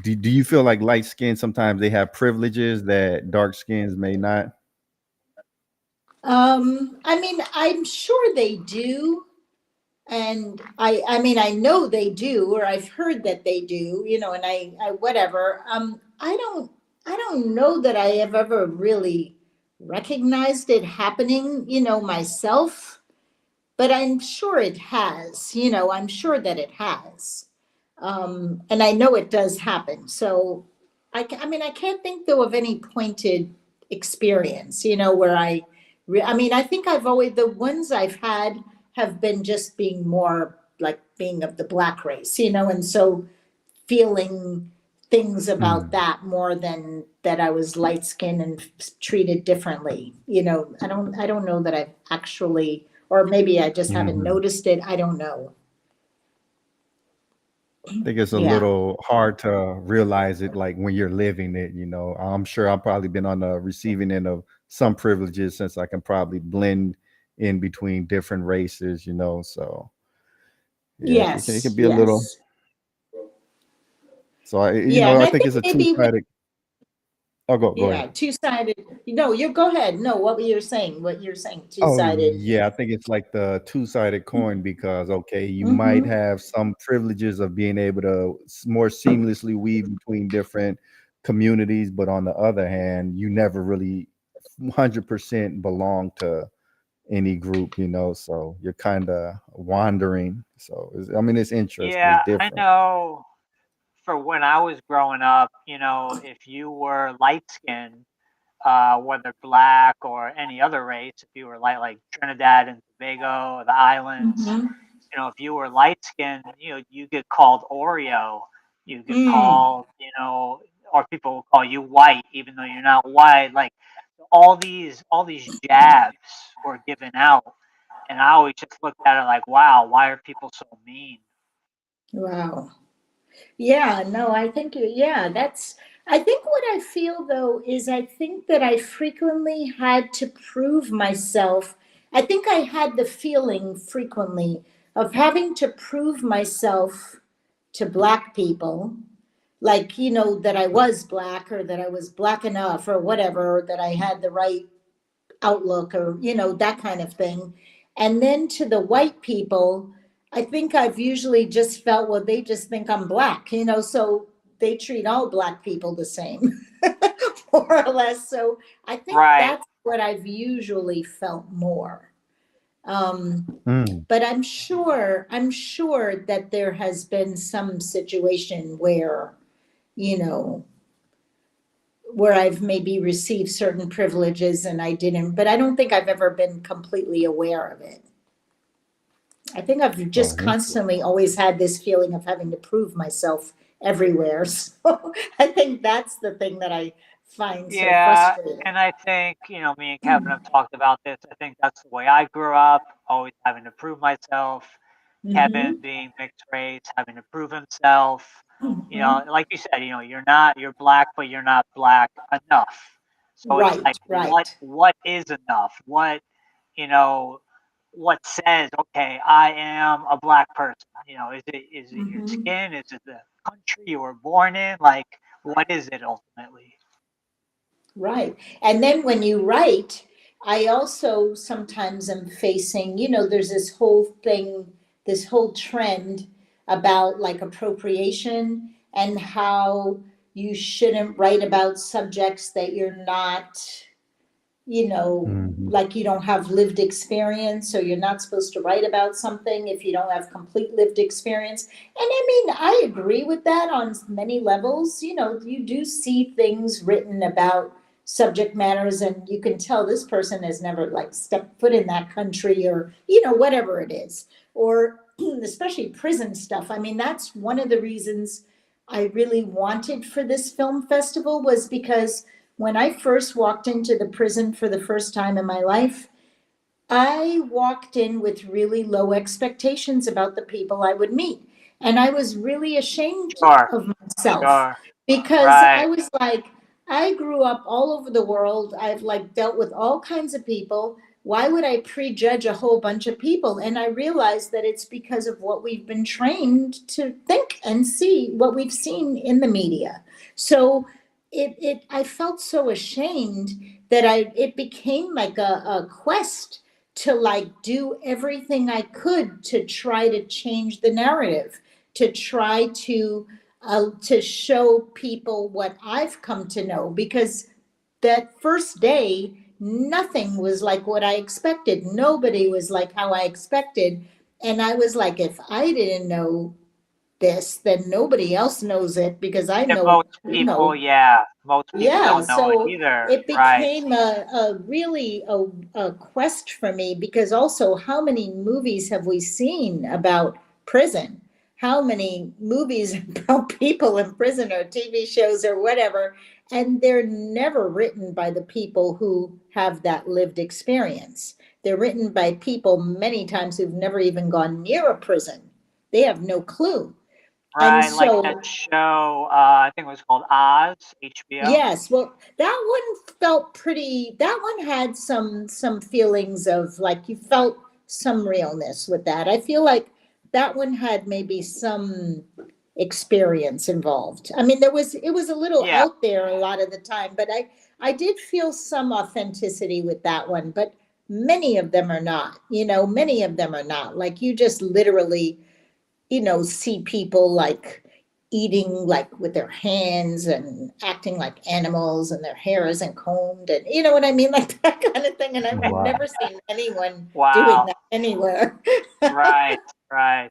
do you feel like light skin sometimes they have privileges that dark skins may not? I mean, I'm sure they do. And I mean, I know they do, or I've heard that they do, and I whatever. I don't know that I have ever really recognized it happening, myself, but I'm sure it has, I'm sure that it has. And I know it does happen. So I mean, I can't think though of any pointed experience, where I mean, I think I've always, the ones I've had have been just being more like being of the Black race, and so feeling things about Mm, that more than that I was light skinned and treated differently. I don't know that I've actually, or maybe I just haven't mhm. noticed it. I don't know. I think it's a Yeah. little hard to realize it like when you're living it, you know. I'm sure I've probably been on the receiving end of some privileges since I can probably blend in between different races, you know. So yeah, it can Yes. be a little. Yes. So Yeah. And I I think think it's a maybe with, two-sided. Oh, go yeah, ahead. two-sided. No, you go ahead. No, what you're saying, Oh two-sided. yeah, I think it's like the two-sided coin because okay, you might Mm-hmm. have some privileges of being able to more seamlessly weave between different communities, but on the other hand, you never really 100% belong to any group, you know. So you're kind of wandering. So I mean, it's interesting. It's Yeah, I different. know for when I was growing up, if you were light skinned, whether black or any other race, if you were like Trinidad and Tobago, the islands, Mm-hmm. if you were light skinned, you get called Oreo, you get Mm. called, or people will call you white, even though you're not white. Like all these jabs were given out, and I always just looked at it like, wow, why are people so mean? Wow. Yeah, no, I think yeah, I think what I feel though is I think that I frequently had to prove myself. I think I had the feeling frequently of having to prove myself to Black people, like, that I was Black or that I was Black enough or whatever, or that I had the right outlook or, that kind of thing. And then to the white people, I think I've usually just felt, well, they just think I'm Black, so they treat all Black people the same, more or less. So I think Right. that's what I've usually felt more. Um, Mm. but I'm sure that there has been some situation you know, where I've maybe received certain privileges and I didn't, but I don't think I've ever been completely aware of it. I think I've Oh, just interesting. constantly always had this feeling of having to prove myself everywhere. So I think that's the thing that I find so Yeah, frustrating. and I think, me and Kevin have talked about this. I think that's the way I grew up, always having to prove myself. Kevin Mm-hmm. being mixed race, having to prove himself. Mm-hmm. Like you said, you're black, but you're not black enough. So it's Right, like, what right. what is enough? You know, what says, okay, I am a black person? Is it your Mm-hmm. skin? Is it the country you were born in? Like, what is it ultimately? Right. And then when you write, I also sometimes am facing, there's this whole thing, this whole trend about like appropriation and how you shouldn't write about subjects that you're not, Hmm. like you don't have lived experience, so you're not supposed to write about something if you don't have complete lived experience. And I mean, I agree with that on many levels. You do see things written about subject matters, and you can tell this person has never like stepped foot in that country or, whatever it is. Or especially prison stuff. I mean, that's one of the reasons I really wanted for this film festival was because when I first walked into the prison for the first time in my life, I walked in with really low expectations about the people I would meet. And I was really ashamed Sure, of myself sure. because I Right. was like, I grew up all over the world. I've like dealt with all kinds of people. Why would I prejudge a whole bunch of people? And I realized that it's because of what we've been trained to think and see, what we've seen in the media. So I felt so ashamed that it became like a quest to like do everything I could to try to change the narrative, to try to show people what I've come to know, because that first day, nothing was like what I expected. Nobody was like how I expected. And I was like, if I didn't know this, then nobody else knows it, because I And know most it, people, yeah, most people yeah, don't know it so either. it Right. became a really a quest for me, because also how many movies have we seen about prison? How many movies about people in prison, or TV shows or whatever, and they're never written by the people who have that lived experience. They're written by people many times who've never even gone near a prison. They have no clue. And Right, like so, that show, I think it was called Oz, HBO. yes, well, that one felt pretty, that one had some feelings of like, you felt some realness with that. I feel like that one had maybe some experience involved. I mean, it was a little Yeah, out there a lot of the time, but I did feel some authenticity with that one, but many of them are not, many of them are not. Like, you just literally, see people like eating like with their hands and acting like animals, and their hair isn't combed, and you know what I mean? Like that kind of thing. And I've Wow. never seen anyone doing wow. that anywhere. Right, right.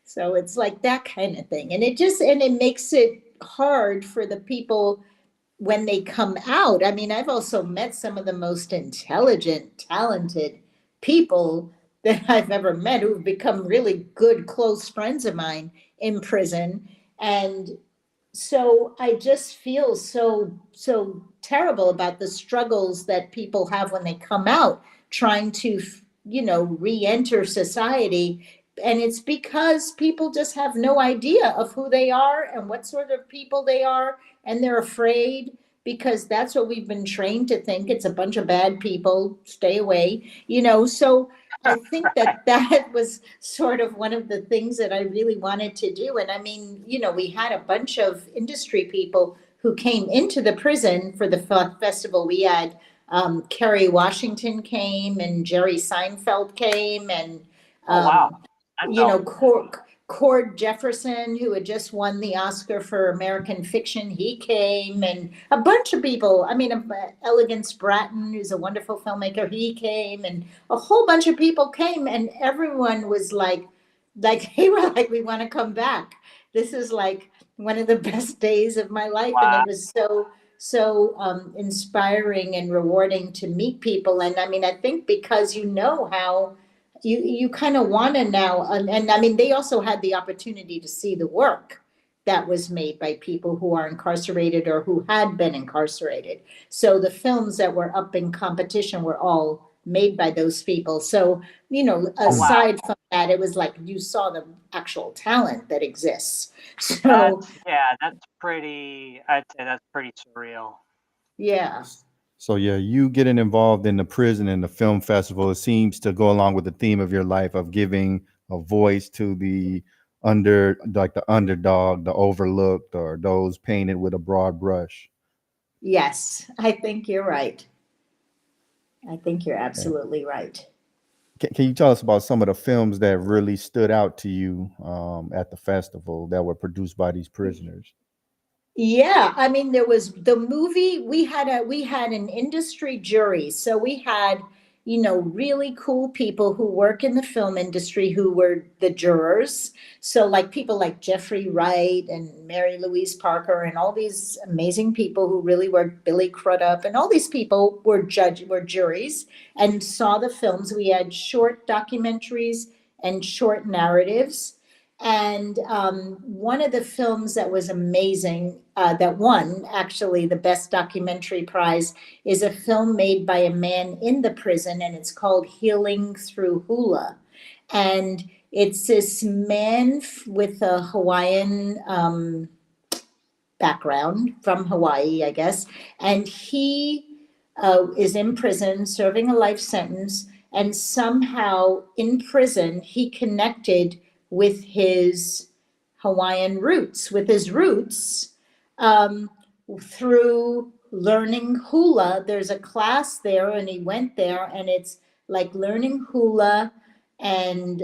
So it's like that kind of thing. And it makes it hard for the people when they come out. I mean, I've also met some of the most intelligent, talented people that I've ever met, who've become really good, close friends of mine in prison. And so I just feel so terrible about the struggles that people have when they come out, trying to, re-enter society. And it's because people just have no idea of who they are and what sort of people they are, and they're afraid, because that's what we've been trained to think. It's a bunch of bad people, stay away, so I think that that was sort of one of the things that I really wanted to do. And I mean, we had a bunch of industry people who came into the prison for the festival. We had Kerry Washington came, and Jerry Seinfeld came, and Oh, wow. I felt, Cord Jefferson, who had just won the Oscar for American Fiction, he came, and a bunch of people. I mean, Elegance Bratton, who's a wonderful filmmaker, he came, and a whole bunch of people came, and everyone was like they were like, we want to come back. This is like one of the best days of my life, and wow. it was so inspiring and rewarding to meet people. And I mean, I think because how you kind of want to now, and I mean, they also had the opportunity to see the work that was made by people who are incarcerated or who had been incarcerated. So the films that were up in competition were all made by those people. So, Oh, wow. aside from that, it was like you saw the actual talent that exists. So, That's pretty, I'd say that's pretty surreal. yeah. So yeah, you getting involved in the prison and the film festival, it seems to go along with the theme of your life of giving a voice to the the underdog, the overlooked, or those painted with a broad brush. Yes, I think you're right. I think you're Yeah. absolutely right. Can you tell us about some of the films that really stood out to you at the festival that were produced by these prisoners? Yeah, I mean, there was the movie. We had an industry jury, so we had, really cool people who work in the film industry who were the jurors. So like people like Jeffrey Wright and Mary Louise Parker and all these amazing people who really worked, Billy Crudup, and all these people were juries and saw the films. We had short documentaries and short narratives. And one of the films that was amazing, that won actually the Best Documentary Prize, is a film made by a man in the prison, and it's called Healing Through Hula. And it's this man with a Hawaiian background, from Hawaii, I guess, and he is in prison serving a life sentence, and somehow in prison he connected with his Hawaiian roots, um, through learning hula. There's a class there, and he went there, and it's like learning hula, and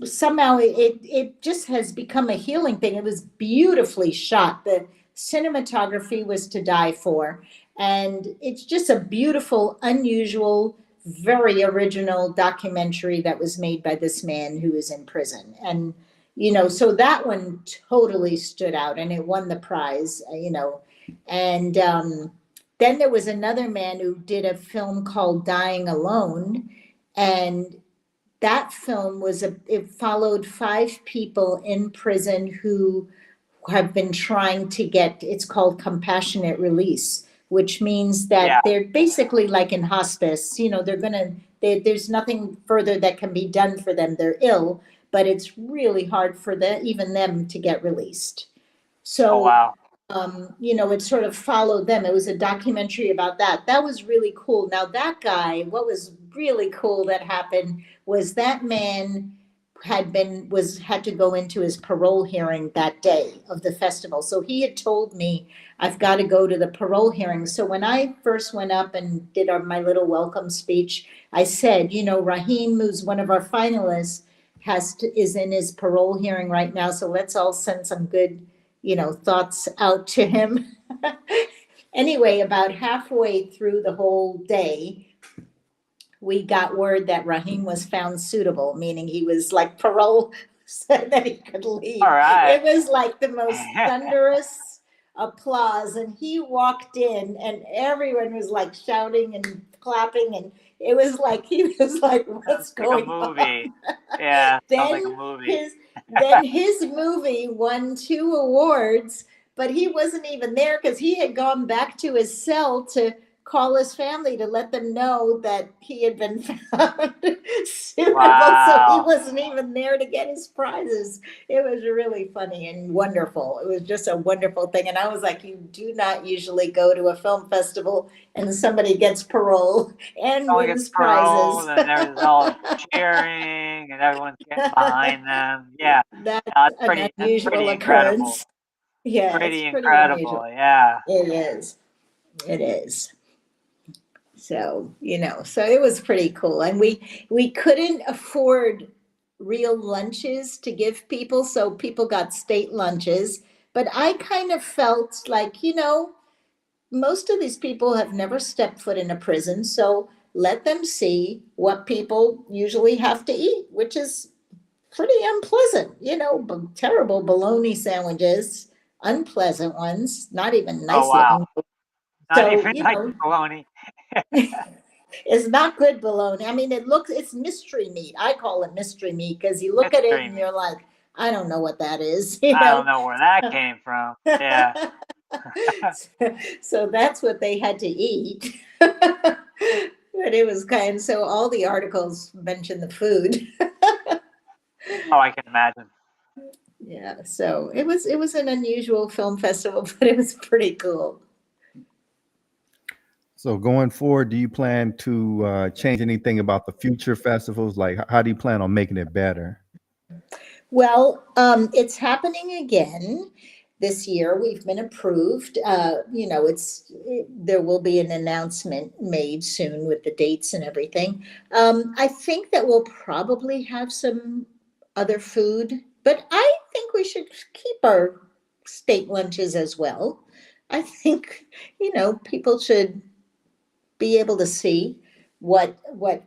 somehow it just has become a healing thing. It was beautifully shot. The cinematography was to die for, and it's just a beautiful, unusual, very original documentary that was made by this man who is in prison. And so that one totally stood out, and it won the prize. And then there was another man who did a film called Dying Alone, and that film it followed 5 people in prison who have been trying to get, it's called compassionate release, which means that Yeah. they're basically like in hospice. There's nothing further that can be done for them. They're ill, but it's really hard for even them to get released. Oh, So wow. it sort of followed them. It was a documentary about that. That was really cool. Now that guy, what was really cool that happened was that man had to go into his parole hearing that day of the festival. So he had told me, I've got to go to the parole hearing. So when I first went up and did my little welcome speech, I said, Raheem, who's one of our finalists, is in his parole hearing right now. So let's all send some good thoughts out to him. Anyway, about halfway through the whole day, we got word that Raheem was found suitable, meaning he was like parole, so that he could leave. All right. It was like the most thunderous applause, and he walked in, and everyone was like shouting and clapping, and it was like he was like, "What's going Like a movie. on?" Yeah, sounds like a Then movie. his movie won 2 awards, but he wasn't even there because he had gone back to his cell to call his family to let them know that he had been found suitable. So he Wow. wasn't even there to get his prizes. It was really funny and wonderful. It was just a wonderful thing. And I was like, you do not usually go to a film festival and somebody gets parole and Someone wins gets parole, prizes. and there's all cheering, and everyone's getting behind them. Yeah, That's that's an pretty unusual incredible. occurrence. Yeah, it's Pretty pretty unusual. incredible. Yeah. It is. It is. So, so it was pretty cool. And we couldn't afford real lunches to give people, so people got state lunches. But I kind of felt like, most of these people have never stepped foot in a prison, so let them see what people usually have to eat, which is pretty unpleasant, terrible bologna sandwiches, unpleasant ones, not even Oh, nice wow. looking. Not So, even like bologna. it's not good bologna. I mean, it's mystery meat. I call it mystery meat because you look at it Mystery and meat. you're like, I don't know what that is, I don't know where that came from. Yeah. So that's what they had to eat. But it was so all the articles mention the food. Oh, I can imagine. Yeah, so it was an unusual film festival, but it was pretty cool. So going forward, do you plan to change anything about the future festivals? Like, how do you plan on making it better? Well, it's happening again this year. We've been approved. There will be an announcement made soon with the dates and everything. I think that we'll probably have some other food, but I think we should keep our state lunches as well. I think, people should be able to see what, but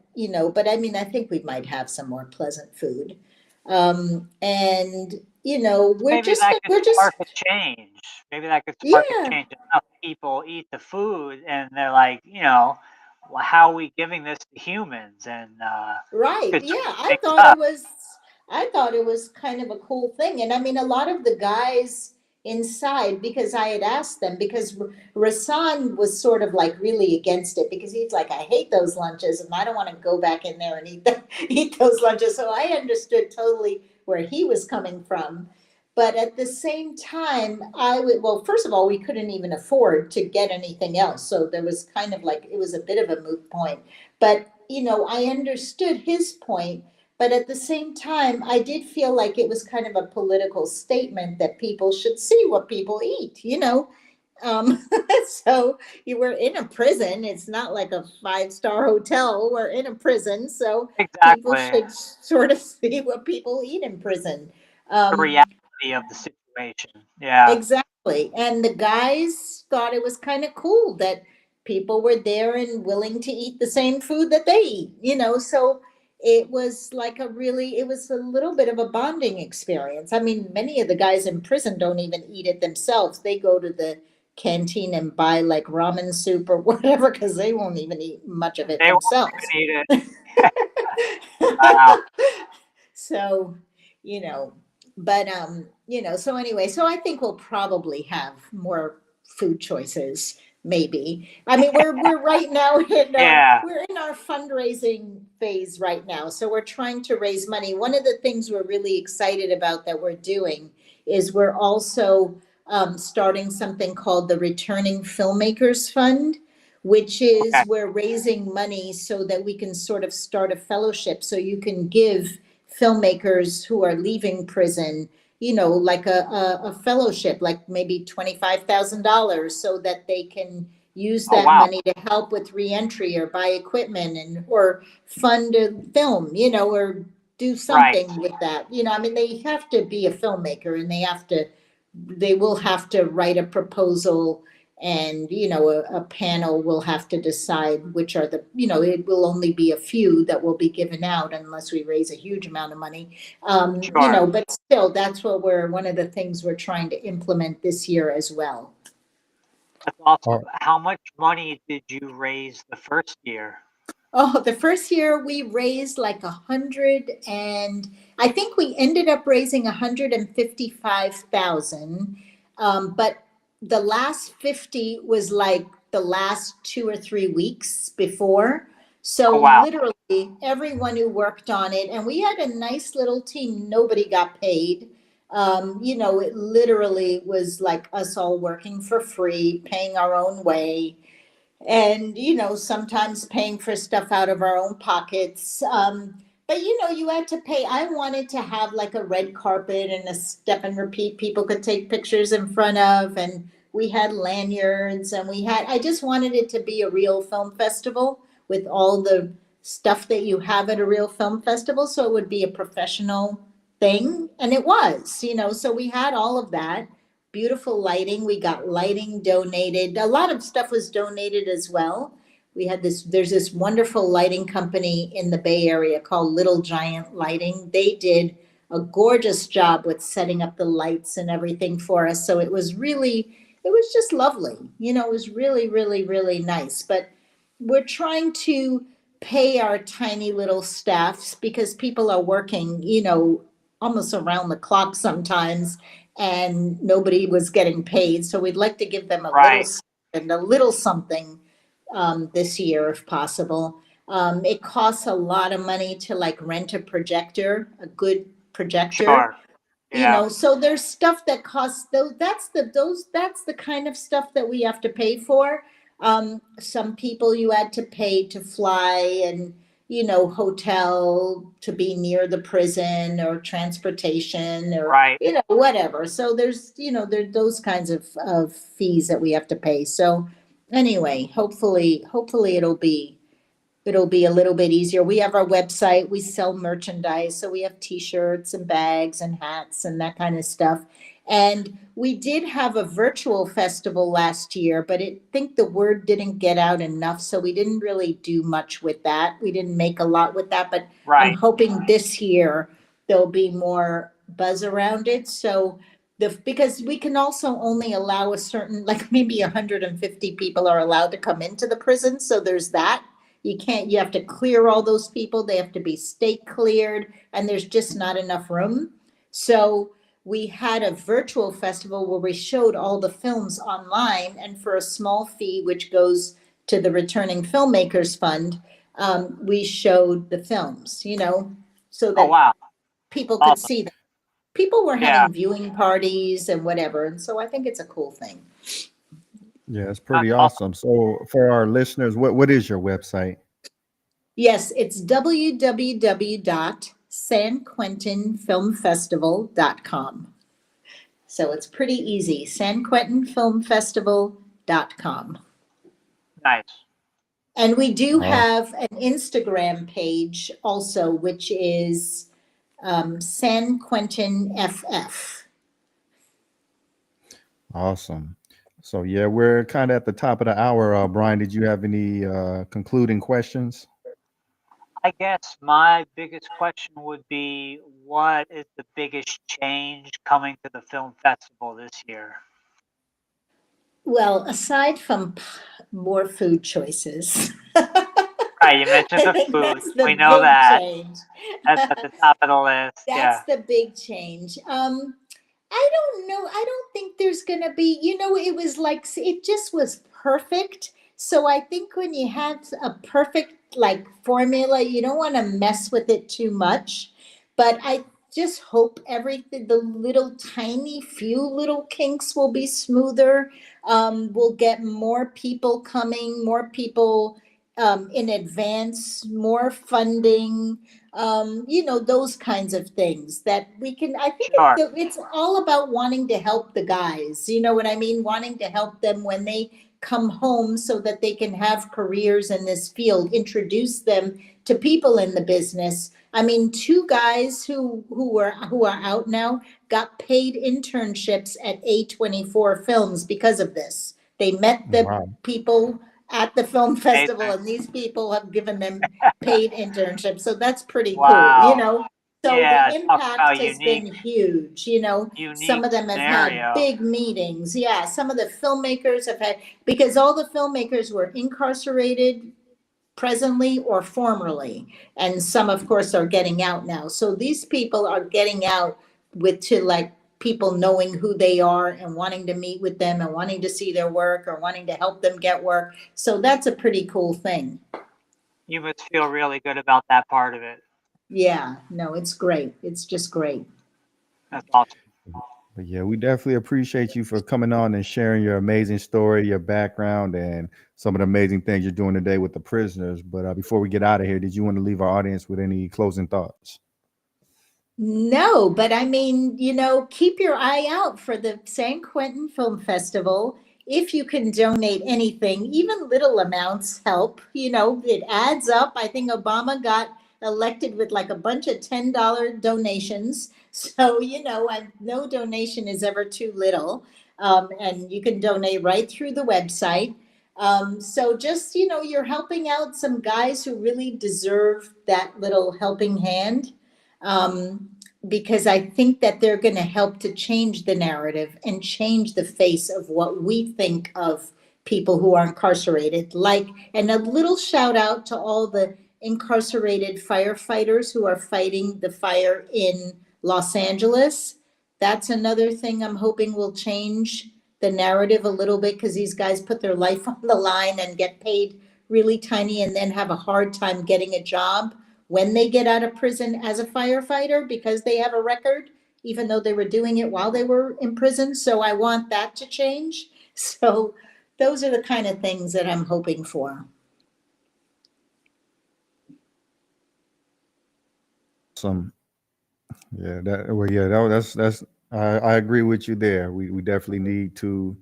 I mean, I think we might have some more pleasant food. And we're Maybe just that could we're just spark a change. Maybe that could spark a yeah, change. Enough people eat the food, and they're like, well, how are we giving this to humans? And right. could Yeah, change I things thought up. it was kind of a cool thing. And I mean, a lot of the guys inside, because I had asked them, because Rasan was sort of like really against it, because he's like, I hate those lunches and I don't want to go back in there and eat those lunches. So I understood totally where he was coming from. But at the same time, well, first of all, we couldn't even afford to get anything else. So there was kind of like, it was a bit of a moot point. But, I understood his point. But at the same time, I did feel like it was kind of a political statement that people should see what people eat, So you were in a prison. It's not like a five-star hotel. We're in a prison, so people Exactly. should sort of see what people eat in prison. The Um, reality of the situation. Yeah. Exactly. And the guys thought it was kind of cool that people were there and willing to eat the same food that they eat, so it was like it was a little bit of a bonding experience. I mean, many of the guys in prison don't even eat it themselves. They go to the canteen and buy like ramen soup or whatever because they won't even eat much of it They won't themselves. even eat it. Wow. So, you know, so anyway, so I think we'll probably have more food choices, maybe. I mean, we're right now Yeah. we're in our fundraising phase right now. So we're trying to raise money. One of the things we're really excited about that we're doing is we're also starting something called the Returning Filmmakers Fund, which is Okay. we're raising money so that we can sort of start a fellowship. So you can give filmmakers who are leaving prison, like a fellowship, like maybe $25,000, so that they can use Oh, that wow. money to help with reentry or buy equipment or fund a film, or do Right. something with that. I mean, they have to be a filmmaker and they will have to write a proposal, and a panel will have to decide which are it will only be a few that will be given out unless we raise a huge amount of money. Sure. But still, that's one of the things we're trying to implement this year as well. That's awesome. Or How much money did you raise the first year? Oh, the first year we raised like 100, and I think we ended up raising 155,000. But the last 50 was like the last 2 or 3 weeks before. Oh, So wow. literally everyone who worked on it, and we had a nice little team, nobody got paid. It literally was like us all working for free, paying our own way, and sometimes paying for stuff out of our own pockets. But you had to pay. I wanted to have like a red carpet and a step and repeat people could take pictures in front of, and we had lanyards, and I just wanted it to be a real film festival with all the stuff that you have at a real film festival, so it would be a professional thing, and it was. So we had all of that beautiful lighting. We got lighting donated. A lot of stuff was donated as well. There's this wonderful lighting company in the Bay Area called Little Giant Lighting. They did a gorgeous job with setting up the lights and everything for us. So it was just lovely. It was really, really, really nice. But we're trying to pay our tiny little staffs because people are working, almost around the clock sometimes, and nobody was getting paid. So we'd like to give them Right. a little something this year if possible. It costs a lot of money to like rent a projector, a good projector. Sure. Yeah. So there's stuff that costs that's the kind of stuff that we have to pay for. Some people you had to pay to fly, and hotel to be near the prison, or transportation, or Right. whatever. So there those kinds of fees that we have to pay. So anyway, hopefully it'll be a little bit easier. We have our website, we sell merchandise, so we have t-shirts and bags and hats and that kind of stuff. And we did have a virtual festival last year, but I think the word didn't get out enough, so we didn't really do much with that. We didn't make a lot with that, but I'm Right. hoping this year there'll be more buzz around it. So because we can also only allow a certain, like maybe 150 people are allowed to come into the prison, so there's that. You have to clear all those people. They have to be state cleared, and there's just not enough room. So we had a virtual festival where we showed all the films online, and for a small fee, which goes to the Returning Filmmakers Fund, we showed the films, so Oh, that wow. people could Awesome. see them. People were Yeah. having viewing parties and whatever, and so I think it's a cool thing. yeah, it's That's pretty awesome. awesome. So for our listeners, what is your website? Yes, it's www.sanquentinfilmfestival.com. So it's pretty easy. SanQuentinFilmFestival.com. Nice. And we do Awesome. have an Instagram page also, which is San Quentin FF. Awesome. So yeah, we're kind of at the top of the hour. Brian, did you have any concluding questions? I guess my biggest question would be, what is the biggest change coming to the film festival this year? Well, aside from more food choices, Right, you mentioned I the think food. that's the We know big that. change. That's at the top of the list. That's Yeah. the big change. I don't know. I don't think there's going to be, it was like, it just was perfect. So I think when you have a perfect like formula, you don't want to mess with it too much. But I just hope everything, the little tiny few little kinks will be smoother. We'll get more people coming, more people in advance, more funding, those kinds of things that we can. I think Sure. it's all about wanting to help the guys. You know what I mean? Wanting to help them when they come home so that they can have careers in this field, introduce them to people in the business. I mean, two guys who are out now got paid internships at A24 Films because of this. They met the Wow. people at the film festival, Amazing. and these people have given them paid internships. So that's pretty cool, Wow. So Yeah, the talk impact about has unique been huge, Some of them have had scenario. big meetings. Yeah, some of the filmmakers have had, because all the filmmakers were incarcerated presently or formerly. And some, of course, are getting out now. So these people are getting out to like people knowing who they are and wanting to meet with them and wanting to see their work or wanting to help them get work. So that's a pretty cool thing. You must feel really good about that part of it. Yeah, no, it's great. It's just great. That's awesome. But yeah, we definitely appreciate you for coming on and sharing your amazing story, your background, and some of the amazing things you're doing today with the prisoners. But before we get out of here, did you want to leave our audience with any closing thoughts? No, but I mean, keep your eye out for the San Quentin Film Festival. If you can donate anything, even little amounts help. It adds up. I think Obama got elected with like a bunch of $10 donations. So, no donation is ever too little. And you can donate right through the website. So just, you're helping out some guys who really deserve that little helping hand. Because I think that they're going to help to change the narrative and change the face of what we think of people who are incarcerated. And a little shout out to all the incarcerated firefighters who are fighting the fire in Los Angeles. That's another thing I'm hoping will change the narrative a little bit, because these guys put their life on the line and get paid really tiny and then have a hard time getting a job when they get out of prison as a firefighter, because they have a record, even though they were doing it while they were in prison. So I want that to change. So those are the kind of things that I'm hoping for. Some, yeah, that's. I agree with you there. We definitely need to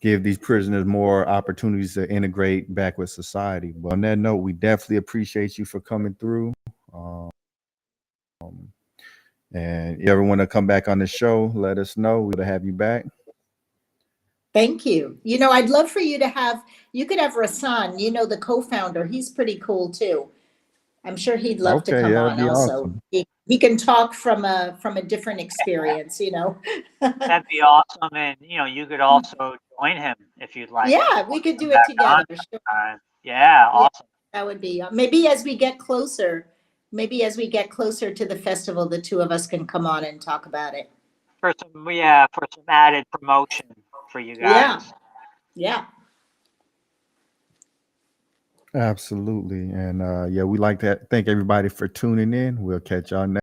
give these prisoners more opportunities to integrate back with society. But on that note, we definitely appreciate you for coming through. Um, and if you ever want to come back on the show, let us know. We'll have you back. Thank you. I'd love for you could have Rasan, the co-founder. He's pretty cool too. I'm sure he'd love to Okay, come yeah, that'd on be also. awesome. He can talk from a different experience. That'd be awesome. And, you could also join him if you'd like. Yeah, we could Come do it back on together. Sure. sometime. Yeah, Yeah, awesome. that would be, maybe as we get closer to the festival, the two of us can come on and talk about it. For some added promotion for you Yeah, guys. yeah. Absolutely. And yeah, we like to thank everybody for tuning in. We'll catch y'all next.